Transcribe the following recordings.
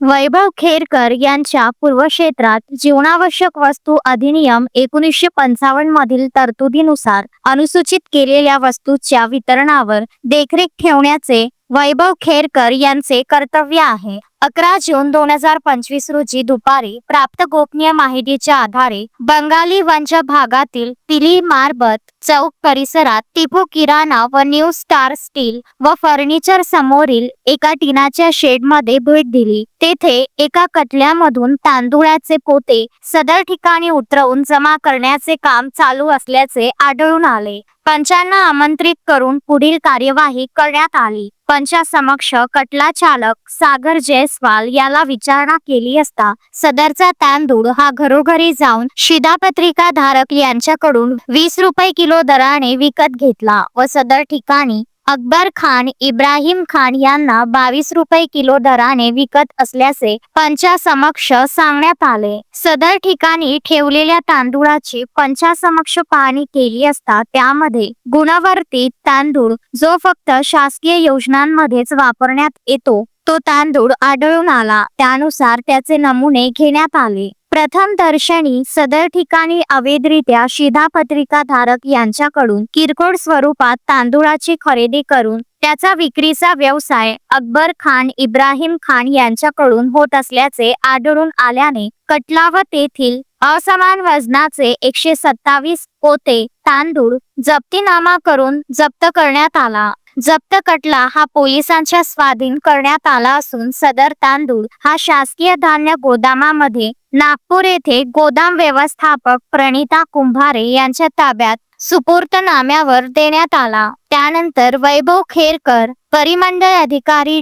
वैभव खेरकर यांच्या पूर्वक्षेत्रात जीवनावश्यक वस्तू अधिनियम 1955 मधील तरतुदीनुसार अनुसूचित केलेल्या वस्तूंच्या वितरणावर देखरेख ठेवण्याचे वैभव खेरकर यांचे कर्तव्य आहे. 11 जून 2025 रोजी दुपारी प्राप्त गोपनीय माहितीच्या आधारे बंगाली वंश भागातील तिली मारबत चौक परिसरात टिपू किराणा व न्यू स्टार स्टील व फर्निचर समोरील एका टिनाच्या शेडमध्ये भेट दिली. तेथे एका कटल्यामधून तांदूळाचे पोते सदर ठिकाणी उतरवून जमा करण्याचे काम चालू असल्याचे आढळून आले. पंचांना आमंत्रित करून पुढील कार्यवाही करण्यात आली. पंचासमक्ष कटला चालक सागर जयस्वाल याला विचारणा केली असता सदरचा तांदूळ हा घरोघरी जाऊन शिधापत्रिका धारक यांच्याकडून 20 रुपये किलो दराने विकत घेतला व सदर ठिकाणी अकबर खान इब्राहिम खान यांना 22 रुपये किलो दराने विकत असल्याचे पंचासमक्ष सांगण्यात आले. सदर ठिकाणी ठेवलेल्या तांदूळाची पंचासमक्ष पाहणी केली असता त्यामध्ये गुणवर्धित तांदूळ जो फक्त शासकीय योजनांमध्येच वापरण्यात येतो तो तांदूळ आढळून आला. त्यानुसार त्याचे नमुने घेण्यात आले. प्रथम दर्शनी सदर ठिकाणी अवैधरित्या शिधापत्रिका धारक यांच्याकडून किरकोळ स्वरूपात तांदूळाची खरेदी करून त्याचा विक्रीचा व्यवसाय अकबर खान इब्राहिम खान यांच्याकडून होत असल्याचे आढळून आल्याने कटला व तेथील असमान वजनाचे 127 पोते तांदूळ जप्तीनामा करून जप्त करण्यात आला. जप्त कटला हा पोलिसांच्या स्वाधीन करण्यात आला असून सदर तांदूळ हा शासकीय धान्य गोदामामध्ये नागपूर येथे गोदाम व्यवस्थापक प्रणिता कुंभारे यांच्या ताब्यात सुपूर्तनाम्यावर देण्यात आला. त्यानंतर वैभव खेरकर परिमंडळ अधिकारी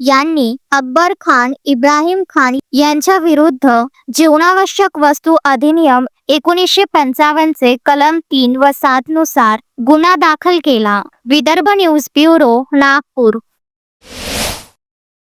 यांनी अकबर खान इब्राहिम खान यांच्या विरुद्ध जीवनावश्यक वस्तू अधिनियम 1955 चे कलम 3 व 7 नुसार गुन्हा दाखल केला. Vidarbha news bureau, Nagpur.